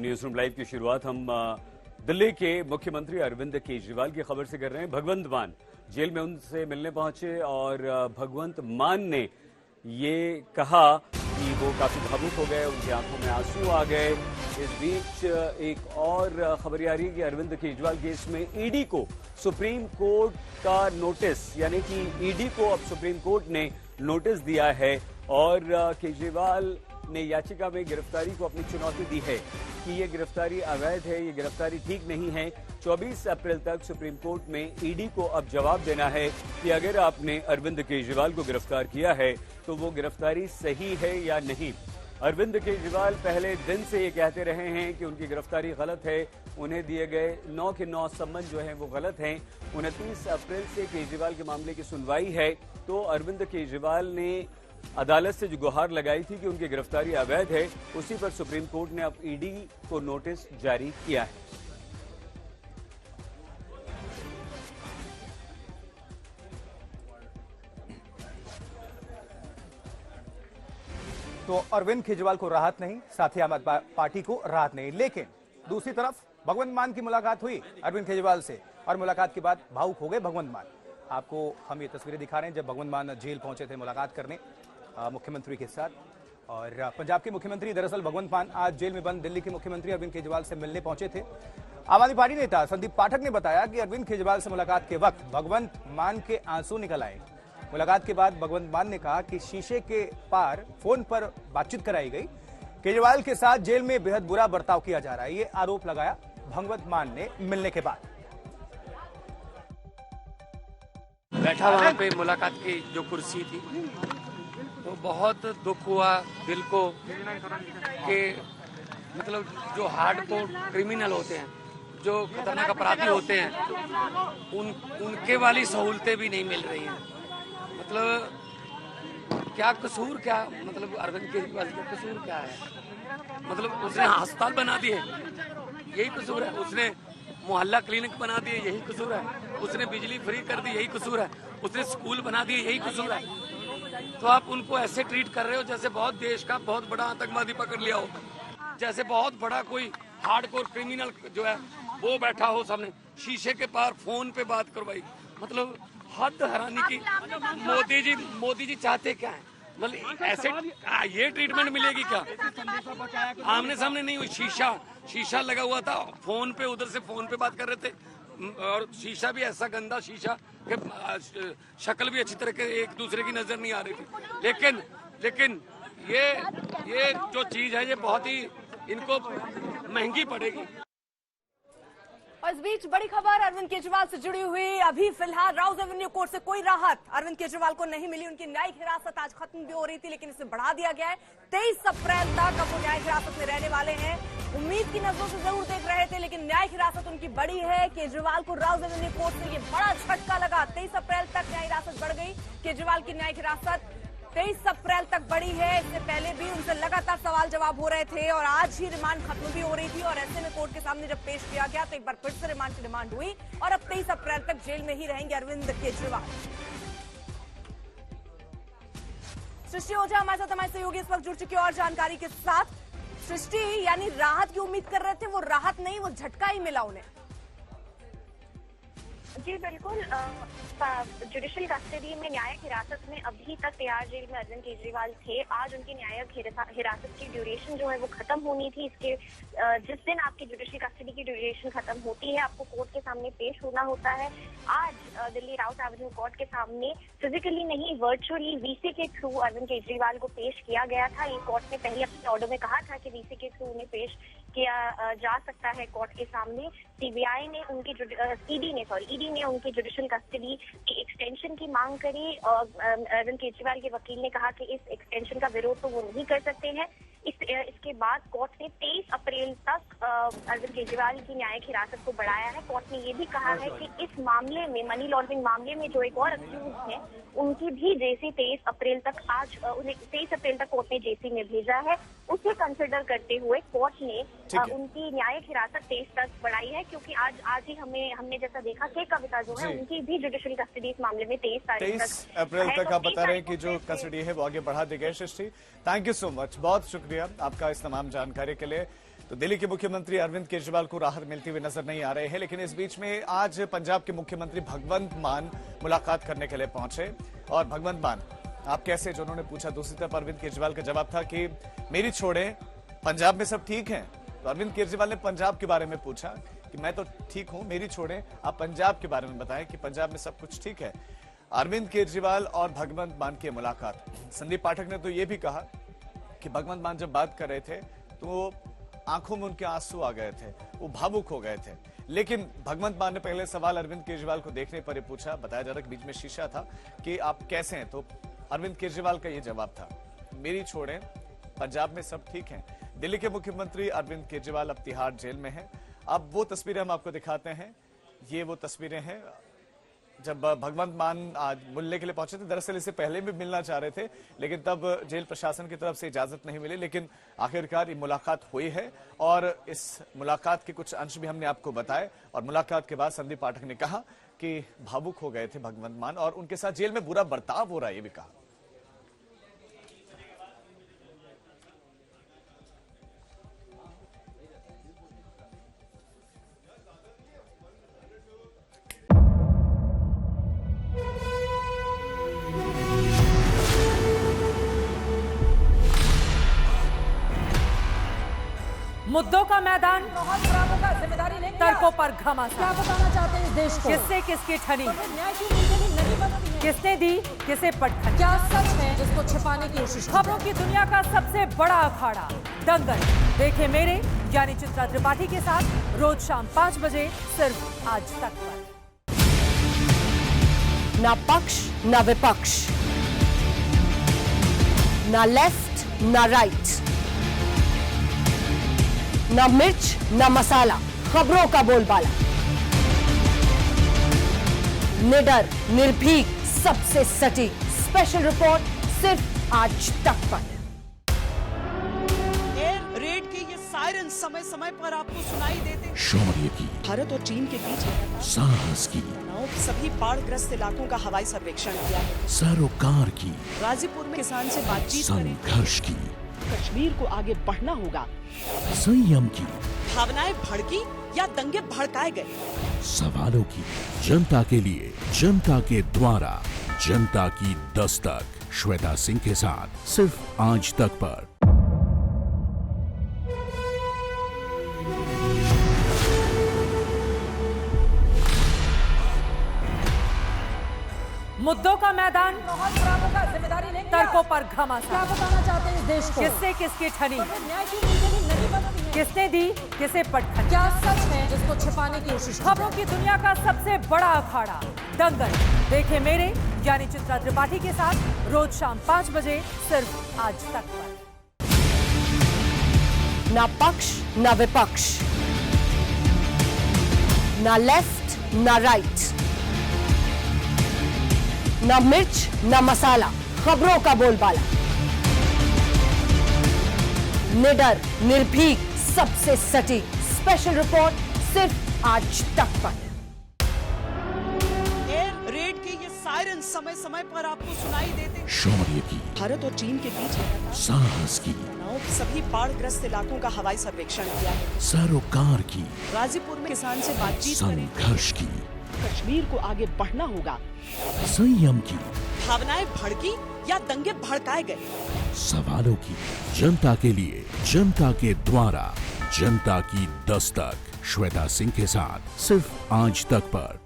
News room live की शुरुआत हम दिल्ली के मुख्यमंत्री अरविंद केजरीवाल की खबर से कर रहे हैं। भगवंत मान जेल में उनसे मिलने पहुंचे और भगवंत मान ने ये कहा कि वो काफी भावुक हो गए, उनकी आंखों में आंसू आ गए। इस बीच एक और खबर आ रही है कि अरविंद केजरीवाल केस में ईडी को सुप्रीम कोर्ट का नोटिस, यानी कि ईडी को अब सुप्रीम कोर्ट ने नोटिस दिया है और केजरीवाल ने याचिका में गिरफ्तारी को अपनी चुनौती दी है कि ये गिरफ्तारी अवैध है, ये गिरफ्तारी ठीक नहीं है। 24 अप्रैल तक सुप्रीम कोर्ट में ईडी को अब जवाब देना है कि अगर आपने अरविंद केजरीवाल को गिरफ्तार किया है तो वो गिरफ्तारी सही है या नहीं। अरविंद केजरीवाल पहले दिन से ये कहते रहे हैं कि उनकी गिरफ्तारी गलत है, उन्हें दिए गए 9 के 9 सम्मन जो है वो गलत हैं। 29 अप्रैल से केजरीवाल के मामले की सुनवाई है, तो अरविंद केजरीवाल ने अदालत से जो गुहार लगाई थी कि उनकी गिरफ्तारी अवैध है, उसी पर सुप्रीम कोर्ट ने अब ईडी को नोटिस जारी किया है। तो अरविंद केजरीवाल को राहत नहीं, साथ ही आम आदमी पार्टी को राहत नहीं। लेकिन दूसरी तरफ भगवंत मान की मुलाकात हुई अरविंद केजरीवाल से और मुलाकात के बाद भावुक हो गए भगवंत मान। आपको हम ये तस्वीरें दिखा रहे हैं जब भगवंत मान जेल पहुंचे थे मुलाकात करने मुख्यमंत्री के साथ। और पंजाब के मुख्यमंत्री दरअसल भगवंत मान आज जेल में बंद दिल्ली के मुख्यमंत्री अरविंद केजरीवाल से मिलने पहुंचे थे। आम आदमी पार्टी नेता संदीप पाठक ने बताया कि अरविंद केजरीवाल से मुलाकात के वक्त भगवंत मान के आंसू निकल आए। मुलाकात के बाद भगवंत मान ने कहा कि शीशे के पार फोन पर बातचीत कराई गई। केजरीवाल के साथ जेल में बेहद बुरा बर्ताव किया जा रहा है, ये आरोप लगाया भगवंत मान ने मिलने के बाद। बैठा वहाँ पे मुलाकात की जो कुर्सी थी तो बहुत दुख हुआ दिल को कि मतलब जो हार्डकोर क्रिमिनल होते हैं, जो खतरनाक अपराधी होते हैं, उनके वाली सहूलतें भी नहीं मिल रही हैं। मतलब क्या कसूर, क्या मतलब अरविंद केजरीवाल का कसूर क्या है? मतलब उसने अस्पताल बना दिए, यही कसूर है। उसने मोहल्ला क्लिनिक बना दिए, यही कसूर है। उसने बिजली फ्री कर दी, यही कसूर है। उसने स्कूल बना दिए, यही कसूर है। तो आप उनको ऐसे ट्रीट कर रहे हो जैसे बहुत देश का बहुत बड़ा आतंकवादी पकड़ लिया हो, जैसे बहुत बड़ा कोई हार्डकोर क्रिमिनल जो है वो बैठा हो सामने, शीशे के पार फोन पे बात करवाई। मतलब हद हैरानी की। मोदी जी चाहते क्या है? मतलब ऐसे ये ट्रीटमेंट मिलेगी क्या? आमने सामने नहीं हुई, शीशा लगा हुआ था, फोन पे उधर से फोन पे बात कर रहे थे और शीशा भी ऐसा गंदा शीशा कि शक्ल भी अच्छी तरह के एक दूसरे की नजर नहीं आ रही थी। लेकिन ये जो चीज है ये बहुत ही इनको महंगी पड़ेगी। और इस बीच बड़ी खबर अरविंद केजरीवाल से जुड़ी हुई। अभी फिलहाल राउज एवेन्यू कोर्ट से कोई राहत अरविंद केजरीवाल को नहीं मिली। उनकी न्यायिक हिरासत आज खत्म भी हो रही थी, लेकिन इसे बढ़ा दिया गया है 23 अप्रैल तक। अब वो न्यायिक हिरासत में रहने वाले हैं। उम्मीद की नजरों से जरूर देख रहे थे, लेकिन न्यायिक हिरासत उनकी बड़ी है। केजरीवाल को राउज एवेन्यू कोर्ट से ये बड़ा झटका लगा। 23 अप्रैल तक न्यायिक हिरासत बढ़ गई। केजरीवाल की न्यायिक हिरासत 23 अप्रैल तक बढ़ी है। इससे पहले भी उनसे लगातार सवाल जवाब हो रहे थे और आज ही रिमांड खत्म भी हो रही थी। और ऐसे में कोर्ट के सामने जब पेश किया गया तो एक बार फिर से रिमांड की डिमांड हुई और अब 23 अप्रैल तक जेल में ही रहेंगे अरविंद केजरीवाल। सृष्टि ओझा हमारे साथ, हमारे सहयोगी इस वक्त जुड़ चुकी और जानकारी के साथ। सृष्टि, यानी राहत की उम्मीद कर रहे थे, वो राहत नहीं, वो झटका ही मिला उन्हें। जी बिल्कुल, जुडिशियल कस्टडी में न्यायिक हिरासत में अभी तक तिहाड़ जेल में अरविंद केजरीवाल थे। आज उनकी न्यायिक हिरासत की ड्यूरेशन जो है वो खत्म होनी थी। इसके जिस दिन आपकी जुडिशियल कस्टडी की ड्यूरेशन खत्म होती है, आपको कोर्ट के सामने पेश होना होता है। आज दिल्ली राउस एवेन्यू कोर्ट के सामने फिजिकली नहीं, वर्चुअली वीसी के थ्रू अरविंद केजरीवाल को पेश किया गया था। ये कोर्ट ने पहले अपने ऑर्डर में कहा था कि वीसी के थ्रू उन्हें पेश किया जा सकता है कोर्ट के सामने। सीबीआई ने उनकी ईडी ने उनकी जुडिशियल कस्टडी की एक्सटेंशन की मांग करी और अरविंद केजरीवाल के वकील ने कहा कि इस एक्सटेंशन का विरोध तो वो नहीं कर सकते हैं। इसके बाद कोर्ट ने 23 अप्रैल तक अरविंद केजरीवाल की न्यायिक हिरासत को बढ़ाया है। कोर्ट ने ये भी कहा है कि इस मामले में, मनी लॉन्ड्रिंग मामले में जो एक और अक्यूज है, उनकी भी जेसी 23 अप्रैल तक उन्हें 23 अप्रैल तक कोर्ट ने जेसी में भेजा है। उसे कंसिडर करते हुए कोर्ट ने उनकी न्यायिक हिरासत 23 तक बढ़ाई है, क्योंकि आज ही हमने जैसा देखा कि कविता जो है उनकी भी जुडिशियल कस्टडी इस मामले में 23 अप्रैल तक आप बता रहे हैं कि जो कस्टडी है वो आगे बढ़ा दी गई। सृष्टि, थैंक यू सो मच, बहुत शुक्रिया आपका इस तमाम जानकारी के लिए। तो दिल्ली के मुख्यमंत्री अरविंद केजरीवाल को राहत मिलती हुई नजर नहीं आ रहे हैं, लेकिन इस बीच में आज पंजाब के मुख्यमंत्री भगवंत मान मुलाकात करने के लिए पहुंचे। और भगवंत मान आप कैसे, जो उन्होंने पूछा, दूसरी तरफ अरविंद केजरीवाल का जवाब था कि मेरी छोड़े, पंजाब में सब ठीक है। तो अरविंद केजरीवाल ने पंजाब के बारे में पूछा कि मैं तो ठीक हूं, मेरी छोड़े, आप पंजाब के बारे में बताएं कि पंजाब में सब कुछ ठीक है। अरविंद केजरीवाल और भगवंत मान की मुलाकात। संदीप पाठक ने तो यह भी कहा कि भगवंत मान जब बात कर रहे थे तो आंखों में उनके आंसू आ गए थे, वो भावुक हो गए थे। लेकिन भगवंत मान ने पहले सवाल अरविंद केजरीवाल को देखने पर ही पूछा, बताया जा रहा है बीच में शीशा था, कि आप कैसे हैं। तो अरविंद केजरीवाल का ये जवाब था, मेरी छोड़ें, पंजाब में सब ठीक है। दिल्ली के मुख्यमंत्री अरविंद केजरीवाल अब तिहाड़ जेल में हैं। अब वो तस्वीरें हम आपको दिखाते हैं। ये वो तस्वीरें हैं जब भगवंत मान आज मिलने के लिए पहुंचे थे। दरअसल इससे पहले भी मिलना चाह रहे थे, लेकिन तब जेल प्रशासन की तरफ से इजाजत नहीं मिली। लेकिन आखिरकार ये मुलाकात हुई है और इस मुलाकात के कुछ अंश भी हमने आपको बताए। और मुलाकात के बाद संदीप पाठक ने कहा कि भावुक हो गए थे भगवंत मान और उनके साथ जेल में बुरा बर्ताव हो रहा है, ये भी कहा। मुद्दों का मैदान, बहुत खराबों का जिम्मेदारी लेंगे तर्कों पर घमासान। क्या बताना चाहते हैं इस देश को? किससे किसकी ठनी, न्याय की नीति नहीं बनती है। किसने दी किसे पटखनी। क्या सच है जिसको छिपाने की कोशिश की? खबरों की दुनिया का सबसे बड़ा अखाड़ा दंगल देखे मेरे यानी चित्रा त्रिपाठी के साथ रोज शाम 5 बजे सिर्फ आज तक पर। ना पक्ष ना विपक्ष, ना लेफ्ट ना राइट, ना मिर्च ना मसाला, खबरों का बोलबाला, निडर निर्भीक सबसे सटीक स्पेशल रिपोर्ट सिर्फ आज तक पर। एयर रेड के ये सायरन समय समय पर आपको सुनाई देते। शौर्य की, भारत और चीन के बीच साहस की, सभी बाढ़ग्रस्त इलाकों का हवाई सर्वेक्षण किया है। सरोकार की, गाजीपुर में किसान से बातचीत करें। संघर्ष की, कश्मीर को आगे बढ़ना होगा। संयम की, भावनाएं भड़की या दंगे भड़काए गए, सवालों की, जनता के लिए, जनता के द्वारा, जनता की दस्तक। श्वेता सिंह के साथ सिर्फ आज तक पर। मुद्दों का मैदान, बहुत खराबों का जिम्मेदारी लेंगे। तर्कों पर क्या घमासान। बताना चाहते हैं इस देश को? किससे किसकी ठनी, न्याय की नीति नहीं बनती है। किसने दी किसे पटखनी। क्या सच है जिसको छिपाने की कोशिश की? खबरों की दुनिया का सबसे बड़ा अखाड़ा दंगल देखे मेरे यानी चित्रा त्रिपाठी के साथ रोज शाम 5 बजे सिर्फ आज तक पर। ना पक्ष ना विपक्ष, ना लेफ्ट ना राइट, ना मिर्च ना मसाला, खबरों का बोलबाला, निडर निर्भीक सबसे सटीक स्पेशल रिपोर्ट सिर्फ आज तक पर। एयर रेड के ये सायरन समय समय पर आपको सुनाई देते। शौर्य की, भारत और चीन के बीच साहस की, सभी बाढ़ग्रस्त इलाकों का हवाई सर्वेक्षण किया है। सरोकार की, गाजीपुर में किसान से बातचीत करें। संघर्ष की, कश्मीर को आगे बढ़ना होगा। संयम की, भावनाएं भड़की या दंगे भड़काए गए, सवालों की, जनता के लिए, जनता के द्वारा, जनता की दस्तक। श्वेता सिंह के साथ सिर्फ आज तक पर।